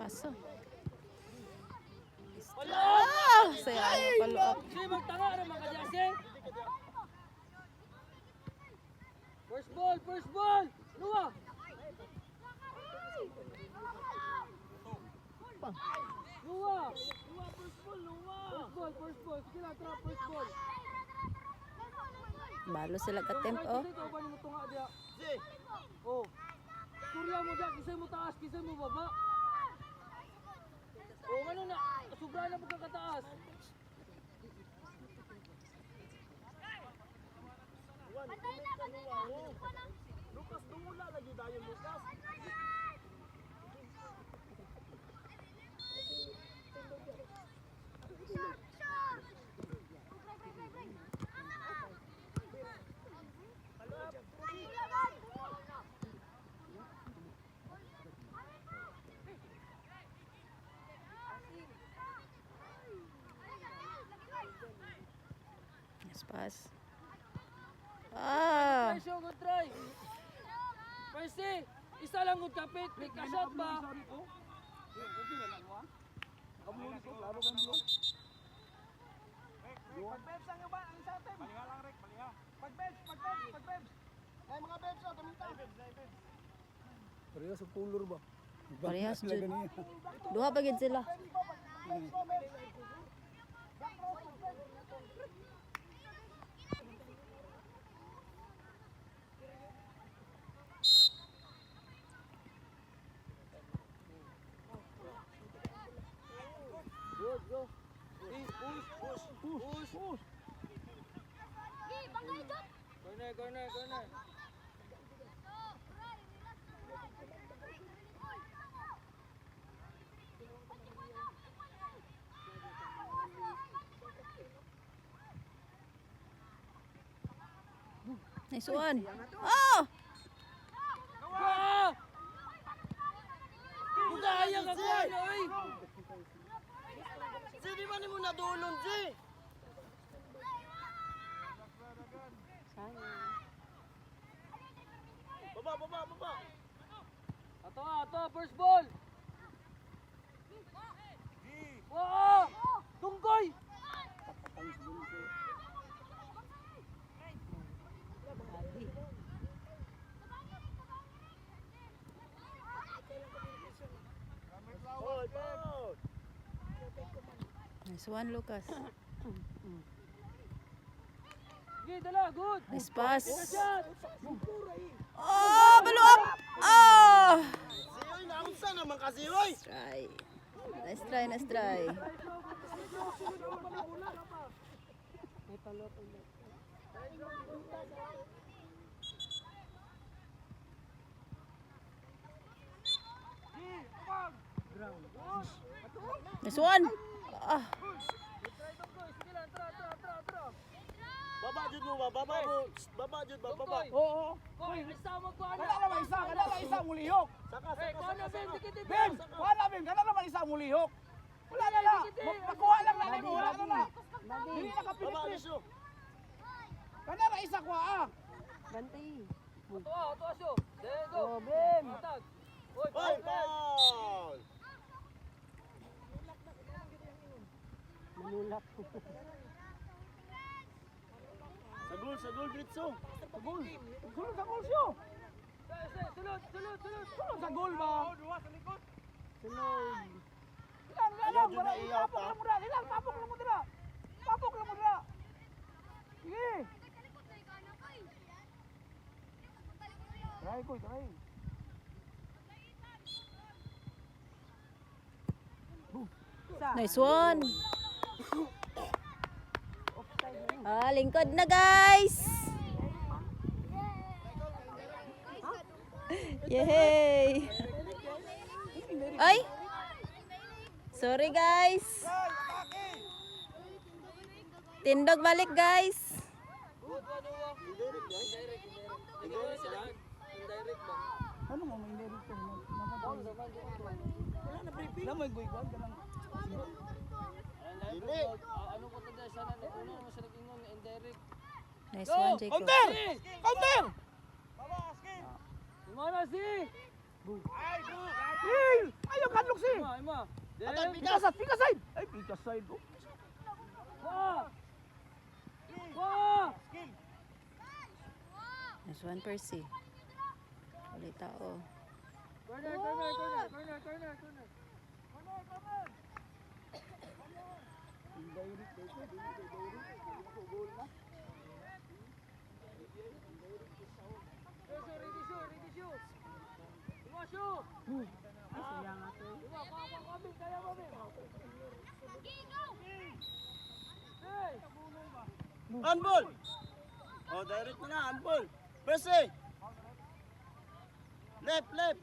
Kaso. Palok! Saya follow up. Sige, magtanga na mga kadyase. First ball, first ball! Luwa! Luwa! Luwa, first ball, luwa! First ball. Sige lang, trap, first ball. Balo sila ka tempo. Sige, ikaw ba mo tunga diya? Oh. Surya mo diya, kisay mo taas, kisay mo baba. Oh, ano na? Sobra na pagkakataas. Lucas, tumula lagi dayon Lucas. Yes, pass. Ah. Try show, good try. Percy, isa lang good kapit. May ka-shot ba? Pag-bebs ang iba, ang isa atin. Baliha lang, Rick, baliha. Pag-bebs. Ay, mga bebs, oh, tuminta. Parehas sa color ba? Parehas jud. Duha pa gid sila. Good, go. Push. Corner. Nice one. Oh! Go! Bugaya ka ko, oy! Sige man mo nadulon, si! Baba! Ato, first ball! Wow! Tungkoy! Nice one, Lucas. Sige, dala, good! Nice pass. Shot! Oh, balo up. Oh! Siyoy, naunsa naman ka, Siyoy! Try. Nice try. May follow up ulit. Nice one. Ah. Baba jud mo ba? Baba jud ba? Baba. Oo. Koy, isa mo ko ana. Kana naman isa mulihok. Saka. Dikit. Ben, wala ben, kana naman isa mulihok. Wala na la. Makuha lang na mo, wala na la. Dili na Baba kapilit. niyo. Kana na isa kwa ah. Ganti. Ato asyo. There go. Oh, Ben. Tag. Oy, foul. Manulak. Sa gol Gritso. Gol. Sulod sa gol siyo. Sulod. Sulod sa gol ba? Duwa sa likod. Sunod. Ilang, wala papok lang mo dira. Ilang, papok lang mo dira. Sige. Try. Nice one. Ah, lingkod na guys. Yay! Ay! Sorry guys. Tindog balik guys. Ano mo may indirect to? Wala na briefing. Wala may guy-guan ka lang. Dili. Ano ko tada sana na uno mo sa nag-ingon indirect. Nice one, Jacob. Counter! Counter! Mana si? Hey! Ayaw kanlok si! Atay, Pikas side! Ay, pikas side. Oh. Nice one, Percy. Uli tao. Unball! Oh, direct na, unball. Percy! Left, left.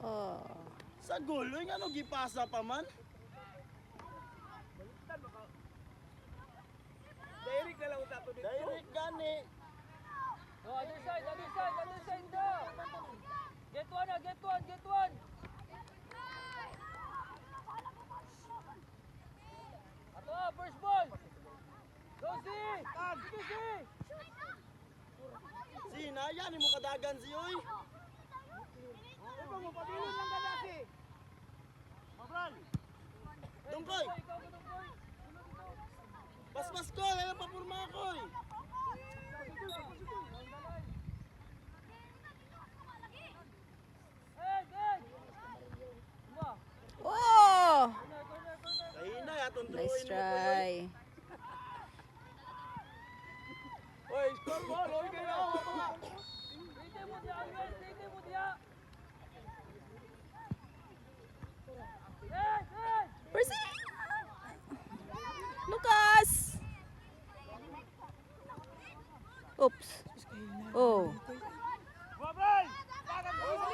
Oh. Sa gulo, yung ano, gipasa pa man. Direct na lang utato dito. Direct gani. Other side daw. Get one. Ato, first ball. Go, si! Si, naya, ni mo kadagan si Uy. Ito mo, pabilin lang ka na si. Dungkoy! Pas ko, kaya papurma ako eh. Oh! Kahina, atong Nice drawing mo ko yun. try. Oy, score ball. Oy, kayo. Tite mo diya, Alves. Tite mo diya. Hey! Percy! Lucas! Oops. Oh. Babay!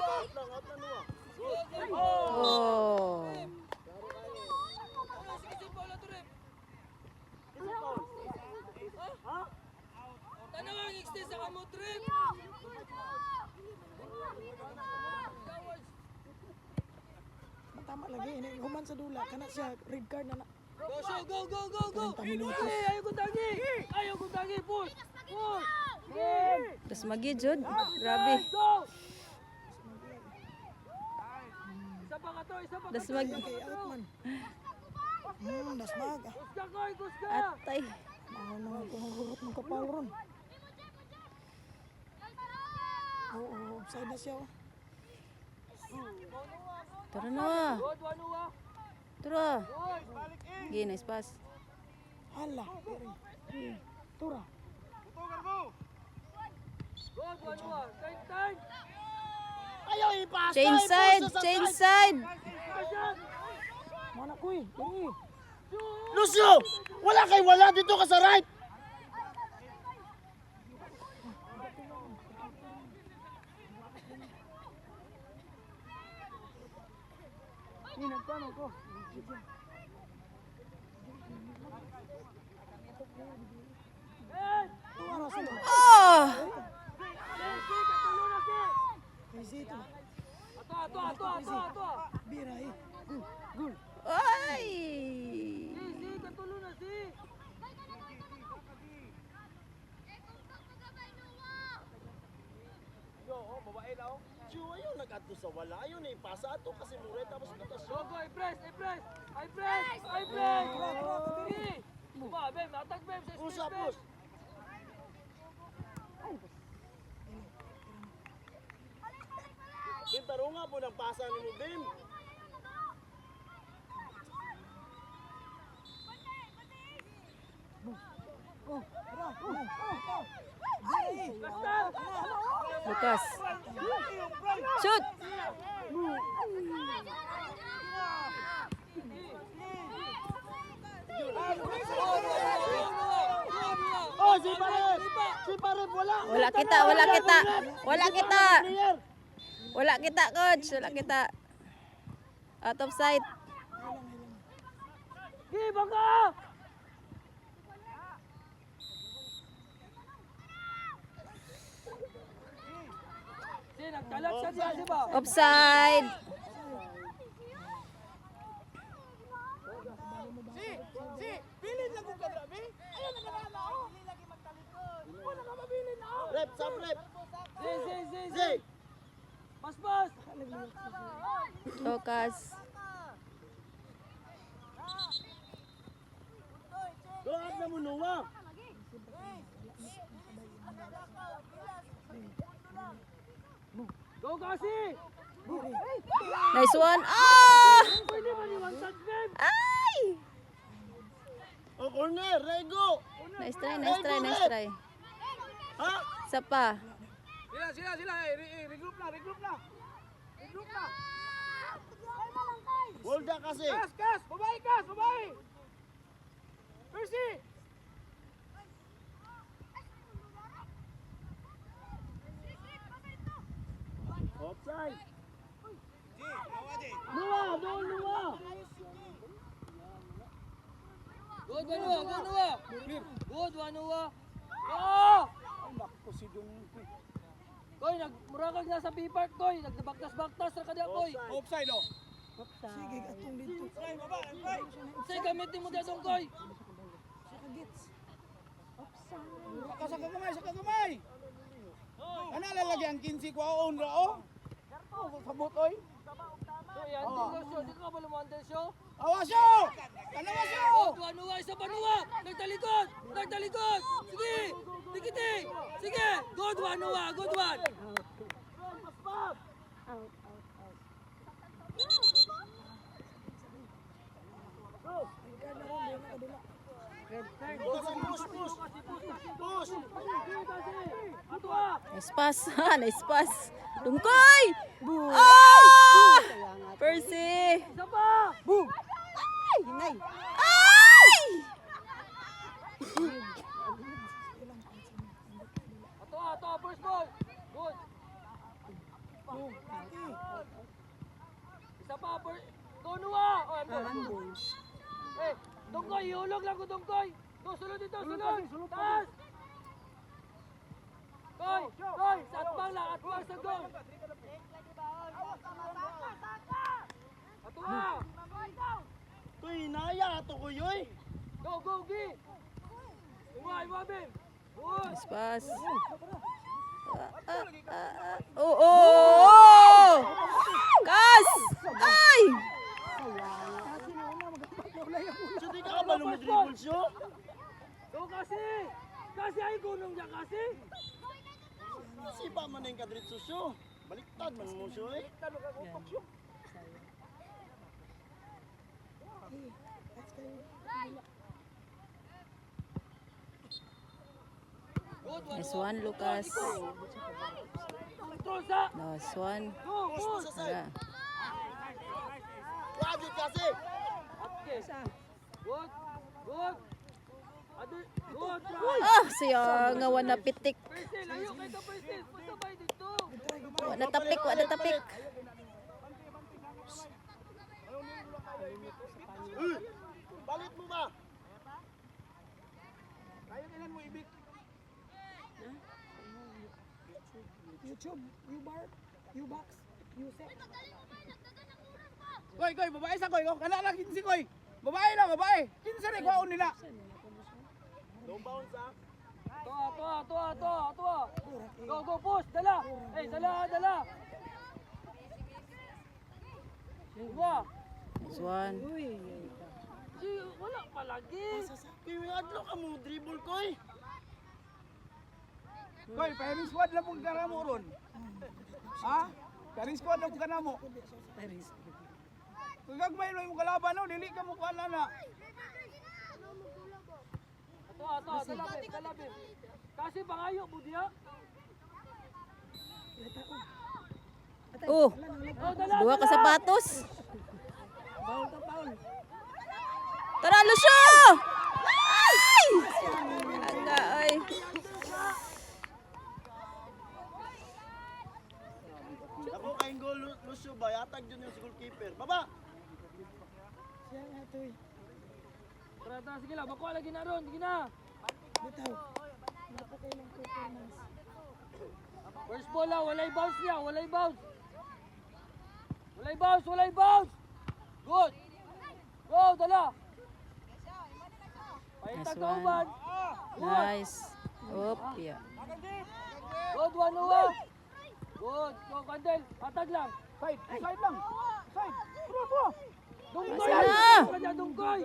Out lang, nuwa. Oh. Tanong ang extend sa kamo trip. Tama lagi ini human sa dula kana siya red card na na. Go, show, go. 30 minutos. Ayaw ko tangi. Push. Das magi jud. Grabe. Go. Isa pa. Das mag Kay out man. Dasmag. Guska. atay. Mahal na ko hurot ng kapal ron. Oo, offside na siya. Oh. Tara na. Good, Wanua. Tara. Good, balik in. Okay, nice pass. Hala, diri. Tura. Good, Wanua. Turn. Ayaw ipasa. Change side, change side. Mana kuy, diri. Lucio! Wala dito ka sa right. Ni nagtanong ko. Tuwa sila. Oh! Easy to. Ato. Bira eh. Gul. Ay! Katulo na si. Yo, babae na oh. Chu, ayaw nag-ato sa wala. Ayaw na ipasa ato kasi mure tapos natas. Go, I press. Sige. Ba, Bem, attack Bem sa Push space, up, Bem. push. Bim, taro nga po ng pasa ni mo, Bim. Oh, tara. Lucas. Shoot! Oh, si Parep! Si Parep, wala! Wala kita. Wala kita, coach. Wala kita. Out of sight. Bangka! Kalat sa diya, di ba? Offside. Si, bilin lang kung kadrabi. Ayun na naman ako. Wala ka mabilin na ako. Rep, sub rep. Si. Pas. Lucas. Doon na mo nuwa. Go kasi! Nice one. Ah! Pwede ba ni one touch game? Ay! O corner, Rego! Nice try, nice try, nice try. Ha? Isa pa. Sila. Regroup na. Regroup na. Hold up kasi. Kas. Babae. Percy. Offside. Nuwa. Good one, Noah. Oh! Naku si Dung. Koy, nagmurakag na sa B-Park, Koy. Nagbaktas-baktas ra kada, Koy. Offside oh. Sige, atong dito. Say, gamitin mo dito, Koy. Saka kamay. Ano lalagi ang 15 ko on ra oh. Sabot oy. So, yan, show. Di ka ba lumandal, show? Awasyo! Ano wasyo? Good one, Noah. Isa pa, Noah. Nagtalikod. Sige. Dikiti. Sige. Good one, Noah. Good one. Push. Nice pass. Nice pass. Tungkoy! Ah! Percy! Isa pa. Ay! Ato, first ball. Good. Isa pa, first. Go, Noah. Oh, I'm good. Eh, Dungkoy, ihulog lang ko, Dungkoy. Go, sulod dito, sulod. Taas. Koy, sa atbang sa goal. Atua. Tuy naya to ko yoy. Go, Gi. Iwabim. Good. Nice pass. Oh! Kas! Ay! So di ka ba lumidribble siyo? Go, kasi. Kasi ay gunong dyan, kasi. Si ba man yung kadritso siyo? Baliktad man mo siyo eh. Good one. Nice one, Lucas. Trosa. Nice one. Go, good. Wala. Wajid kasi. Okay. Good. Good. Ah, siya nga wala pitik. Percy, layo kay ka, Percy. Pasabay dito. Wala tapik. Balit mo ba? Kayo kailan mo ibig. YouTube, Ubox, Usep. Koy, babae sa koy. Kana lang 15 koy. Babae. 15 rin kwaon nila. No bounce ha? Tua. Go, push. Dala. Dala. Dua. Nice one. Si, wala pa lagi. Kiwi adlo ka mo dribble koy. Koy, pahiring squad lang pong kanamo ron. Ha? Pahiring squad lang pong kanamo. Kung gagmay mo yung kalaban, no? Dili ka mo kuala na. Dalabim. Kasi pangayo, budiya. Oh, dua ka sapatos. Tara, Lucio! Ay! Aga, ay. Ako kayong goal Lucio ba? Yatag dyan yung si goalkeeper. Baba! Siya nga ito eh. Tara, sige lang. Bakuha lagi na ron. Sige na. Bitaw. Wala pa kailang performance. First ball lang, walay bounce niya, walay bounce. Walay bounce, walay bounce. Good. Go, dala. Paintag ka one. uban. Nice. Oop, yeah. Good, Wanua. Good, go, Kandel. Atag lang. Side, side lang. Side. Bro. Dungkoy. Asa na? Kanya, dungkoy.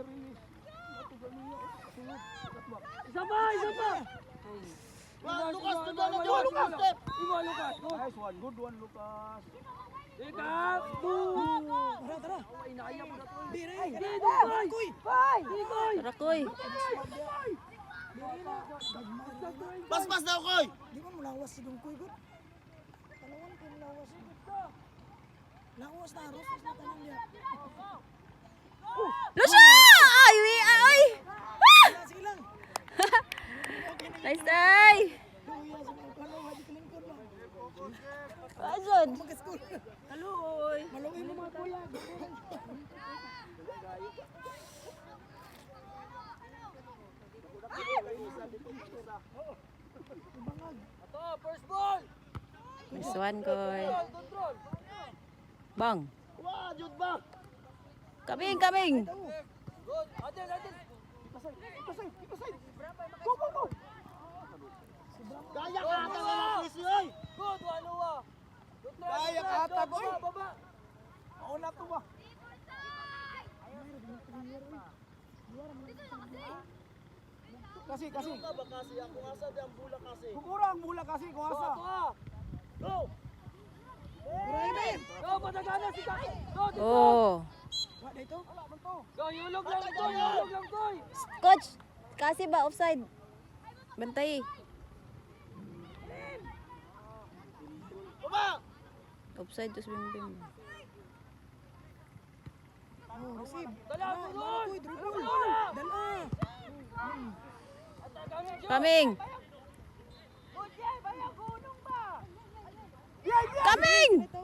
Isa pa, isa pa. Lukas, Lukas. Iwa, Lukas. Good. Nice one. Good one, Lucas. Ika, boom. Tara. Ay, nakaya mo na to. Bira. Hindi, dungkoy. Dungkoy. Tara, Koy. Pas daw, Koy! Di ba mulawas si Dungkoy good? Palawan ko mulawas. Lawas na aros na tanan niya. Lucia! Ay, ay! Ah! Sige lang. Nice day! Kuya sa mga palawan di kalingkod ba. Pasod! Mag-school. Haloy! Malungay mo mga kuya. Ito, first ball. Nice one, Koy. Control. Bang! Wah, Jud ba? Kaming! Good. Adel. Kaya ka ata nga ng Chris, oy! Good, Wanua. Good try, Kaya good try. ka ata, Go, boy. baba. Mauna to ba? Kasi. Kasi ako asa di ang bula kasi. Kukurang mula kasi kung asa. Go! Go, patagana si Kaki. Go, dito. Oh! Wa dito. Go, yulog lang, Koy. Coach! Kasi ba offside? Bantay. Baba! Offside to Bimbim. Oh, receive. Dala, tulon. Kuy, dribble. Dala. Kaming! Kaming! Ito.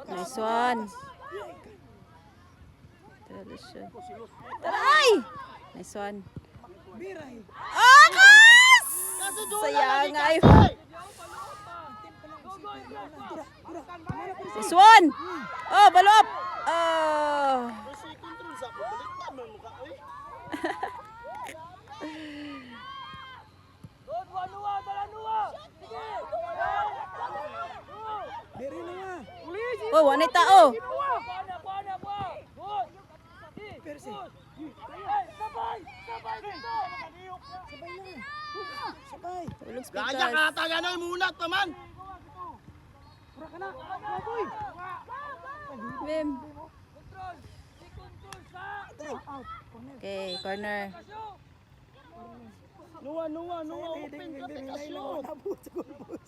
Nice one. Tara, Lucia. Tara, ay! Nice one. Biray. Akas! Sayang ay. Nice one! Oh, follow up! Oh! Kasi control sa ako. Balik pa man mukha, oy. Good, Wanua, dala, Nua. Sige. Biray na nga. Oh, wanay tao. Kuha na. Good. Perse. Hey, sabay dito. Sabay na. Sabay. Ulog Kaya speakers. ka ata gano'y munat pa man. Pura ka na. Kuy. Bim. Control. I-control sa. Tara, out. Corner. Okay, corner. Kasyo. Nuwa, open Pwedeng ka, hindi take a nilay lang shot. nabot sa gulbos.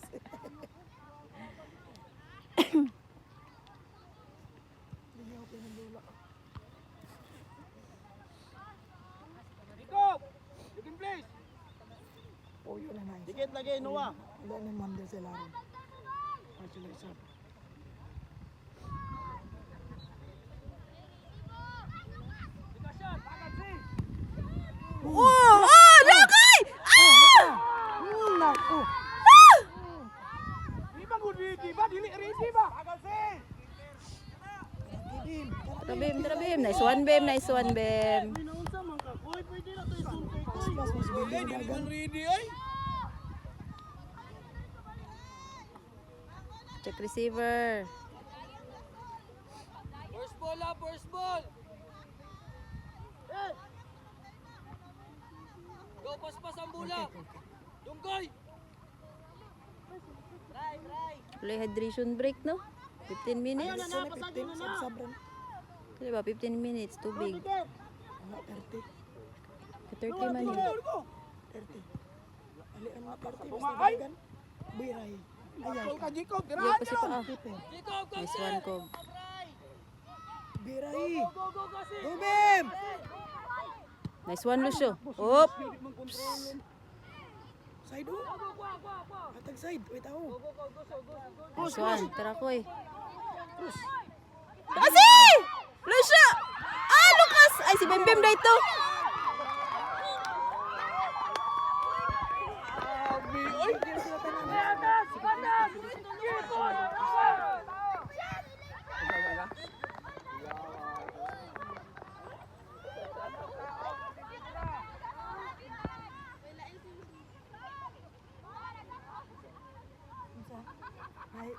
Iko! You can place. Oh, yun na nice. Dikit lagi, Nuwa. Wala na mandel sa laro. Actually, shot. Oh! Oh! Lakay! Ah! Naku. Di ba good ready ba? Dili ready ba? Kidim. Tara, Bim. Tara, Bim. Nice one, Bim. Nice one, Bim. Pinaunsa man ka, Koy. Pwede na tayo sumpay, Koy. Mas mas bilin dagan. Ready ay. Check receiver. First ball, first ball. Go, paspas ang bola. Dungkoy. Play hydration break, no? 15 minutes. Sana 15 sabran. Di ba? 15 minutes. Too big. Ano 30. 30 man yun. 30. Ali ano 30 basta dagan. Biray. Ayay. Kol ka Jacob, Di dirahan pa si niyo. Paa. Pipe. Dito, Nice one, Kob. Biray. Go, kasi. Tubim. Nice one, Lucio. Oop! Side oh. Atag side. Wait ako. Nice one. Tara, Koy. Kasi! Lucio! Ah, Lucas! Ay, si Bim Bim na ito. Abi, oy. Hindi sila tanan. Kanan! Ikot! Ay,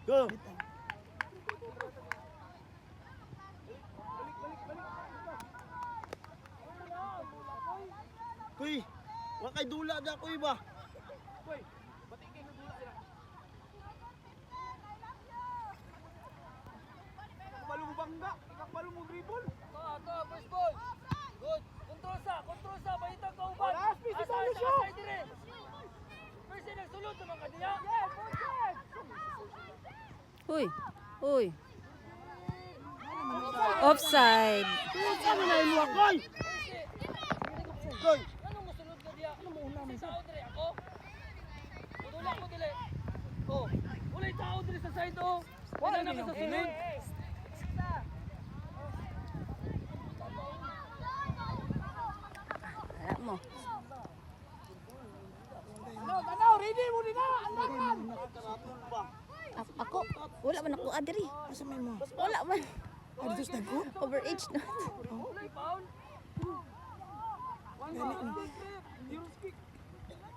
Go! Kuy, wa kay dula da kuy ba? Boy, batiin ng dula sila. Kabalo mo bangga, ikakbalo mo dribble. Ito, first ball. Good. Control sa, bayitang kauban. Last piece, Asa, isang asa, lusyo. asa, dire. First in, nagsulod naman ka diya. Yes, perfect. Uy. Uy. Offside. Ano na imo koy? Koy, Anong musulod ka diya? Si tao dire ako? Tudula ko dili. Oh, walay tao dire sa side oh. Wala na ka sa sulod. Wala mo. Ano, ready mo din na. Andakan. Ako. Wala man ako adiri. asa may mo? Wala man. Ay, dito sa dagko? Overage na. Walay foul. One ball, one trip. Heroes kick.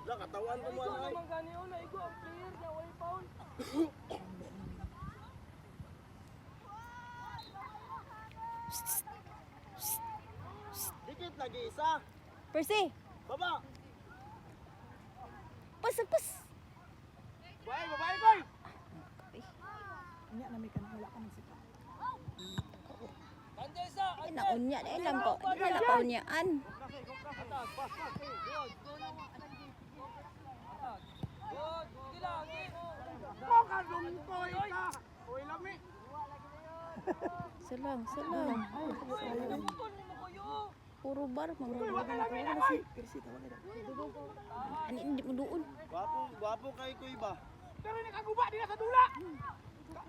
la katawan ko mo Ikaw ay. naman gani oh, na ikaw ang player na walay foul. Dikit lagi isa. Percy. Baba. Pas, pas. Babae, babae, boy. Nya na may kan wala ka nagsipa. Andiyan isa, Ay, naunya na ilang ko. Di na nakaunyaan. Good, gila, okay. Baka lungkoy ka. Uy, lami. Salang, salang. Putol mo mo kuyo. Puro bar. Uy, Mga wag ka lami na, boy. Persi tawa na. Ani, hindi mo doon. Gwapo kay kuy ba? Pero nakaguba din na sa dula.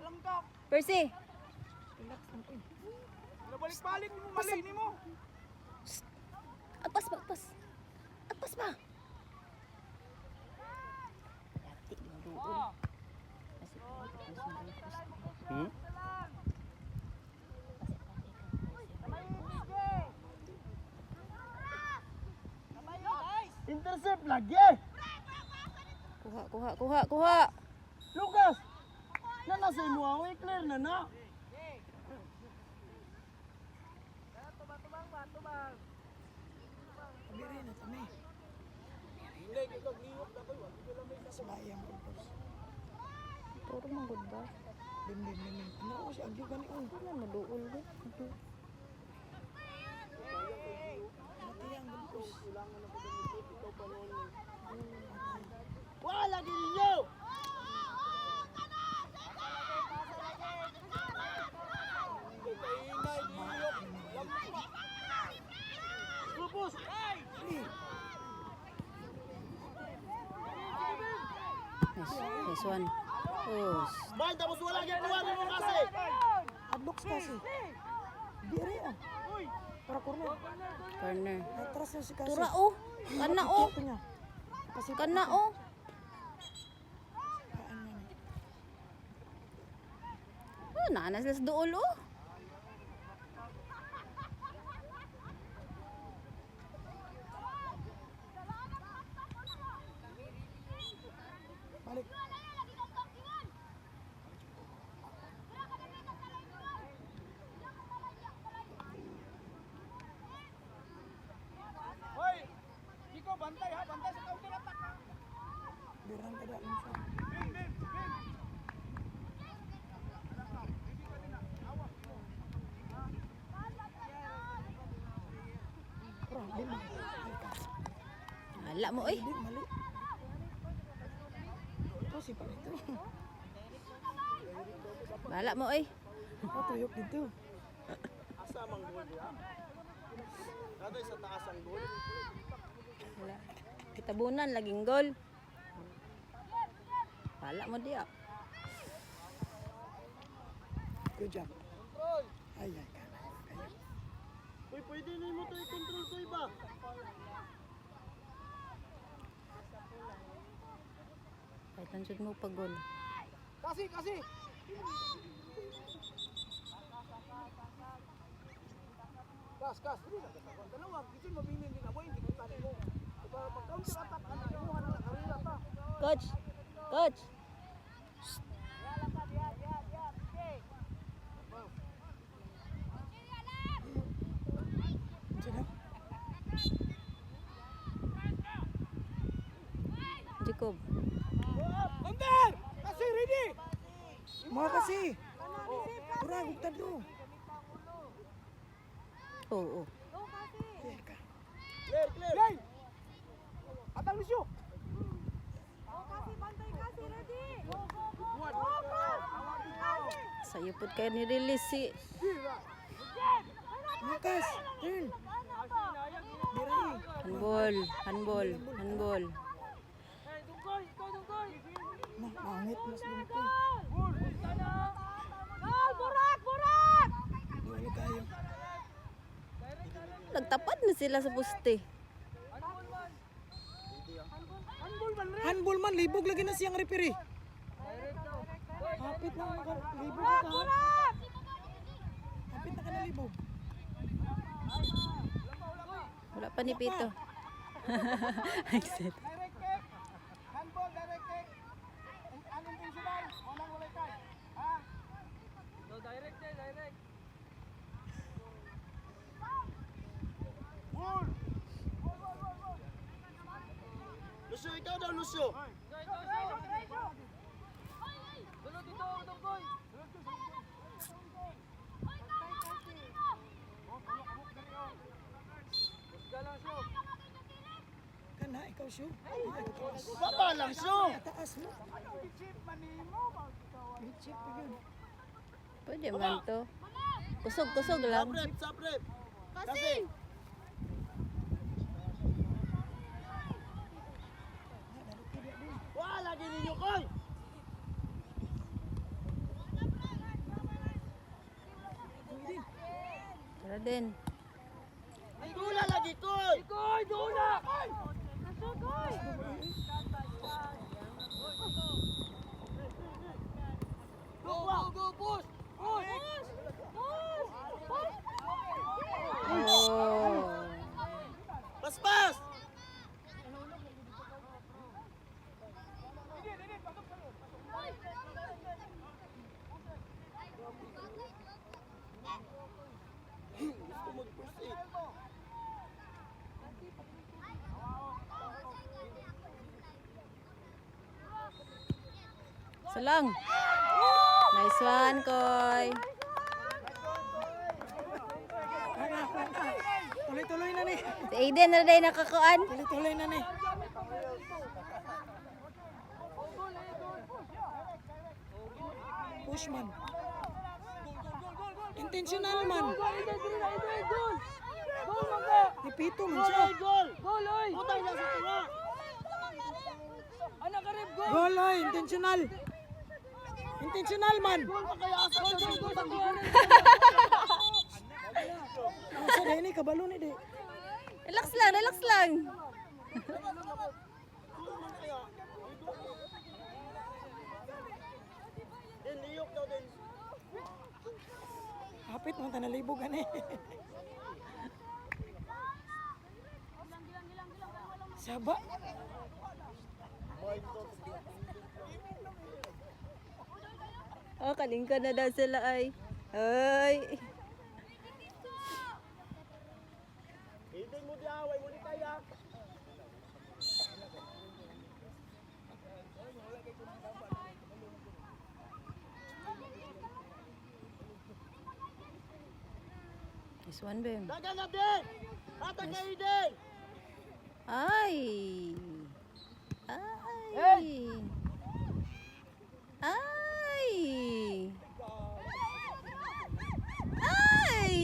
Lang ka. Percy. Nabalik-balik mo mali ni mo. Agpas ba, agpas. Agpas ba. Dati, di mo doon. Hmm? Intercept lagi. Kuha, kuha, kuha, kuha. Lucas. Na nasa imo away clear na na. Biri na tami. Sa bayang purpose. Puro mga good ba? Dim. Ano ko si agyo gani oh. Ano na maduol ko? Matiyang purpose. Wala gid ninyo. Lupus. Nice one. Oh, Bay tapos wala gyud tuwa mo kasi. Adlocks kasi. Biri ah. Para corner. corner. Atras na si kasi. Tura oh. Kana oh. Ito niya. Kasi Kana oh. Kaan man. Oh, nanas las dool oh. Balik. Hoy. Kiko, bantay ha, bantay sa counter attack ha. Biran kada unsa. Bin, bin, bin. Bro, dim. Hala mo oy. Dim mali. Ito si Palito. Bala mo oy. Patuyok dito. Asa mang gol ya? Kada sa taas ang gol. Wala. Kitabunan laging gol. Pala mo dia. Good job. Ay, ay, kayo. Uy, pwede na mo ito i-control ko iba. Kahit ansud mo pag-gol. Kasi. Kas. Dili na kasama. Dalawa, kasi mabinin din ako, hindi ko tali mo. Para pag-counter attack, ano, kinuha na karera pa. Coach. Coach. Sino? Jacob. Under! Kasi ready! Mga kasi. Pura, hugtad mo. Oo. Clear ka. Clear! Lane! Atang Lucio! Sayo pud kayo ni-release si Lucas, turn. Biray. handball. Eh, dungkoy, ikaw dungkoy. Mangit mas dito. Wala kayo. Nagtapat na sila sa poste. Handball man, libog lagi na siyang referee. Hapit na libog ka. Hapit na ka na libog. Wala pa ni Pito. Exit. Direct kick! Handball, direct kick! Unintentional! Walang walay kay. Ha? No, direct eh, direct. Goal! Lucio, ikaw daw, Lucio. Ikaw. Dulu dito, dungkoy. Busga lang siya. Kana, ikaw siyo. Baba lang, Lucio. Taas mo. Chip manimo! Chip pa yun. Pwede man to. Kusog lang. Sabrep. Kasi. Wala lagi ninyo, Koy. Tara din. Ay, gula lagi, Koy. Koy, dula! Go, push! Oh. Pas. Gusto mag-first aid. Salang. Nice one, Koy. Tuloy-tuloy na ni. Si Aiden na rin nakakuan. Tuloy-tuloy na ni. Push man. Intentional man. Nipito man siya. Goal! Goal, oy! Utang na sa tunga! Anak ka rin, goal! Goal oy, intentional. Intentional man. Asa dai ni kabalo ni di. Relax lang. Din, liyok daw din. Hapit mo tanalibog ani. Saba. Oh, kalingkod na daw sila ay. Ay. Hindi mo di away mo di kaya. This one, Bem. Dagan na din! Hatag kay din! Ay.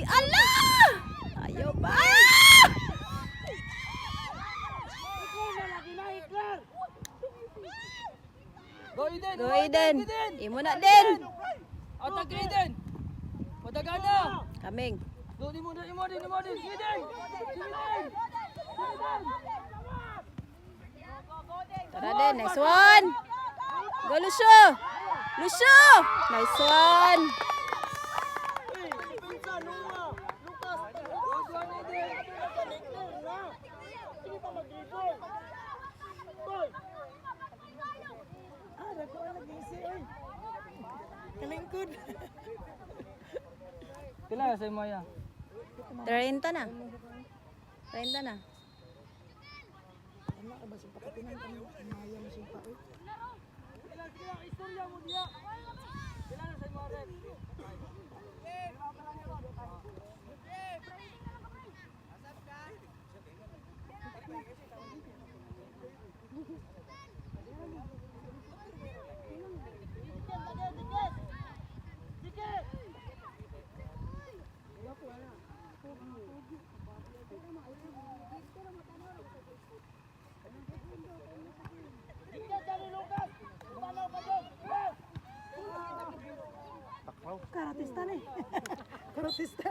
Ala! Ayaw ba? Go, Eden! Eden. Imo na din. Atak Eden. Padagana. Kaming. Di mo din. Eden. Tara din. Nice one. Go, Lucio. Lucio. Nice one. Dako lagi si oy. Kalingkod. Pila sa Maya. 30 na. 30 na. Ano ba sa pakatinan kami maya mo sumpa oy. Pila istorya mo diya. Pila na sa Mare. Karatista ni. Karatista.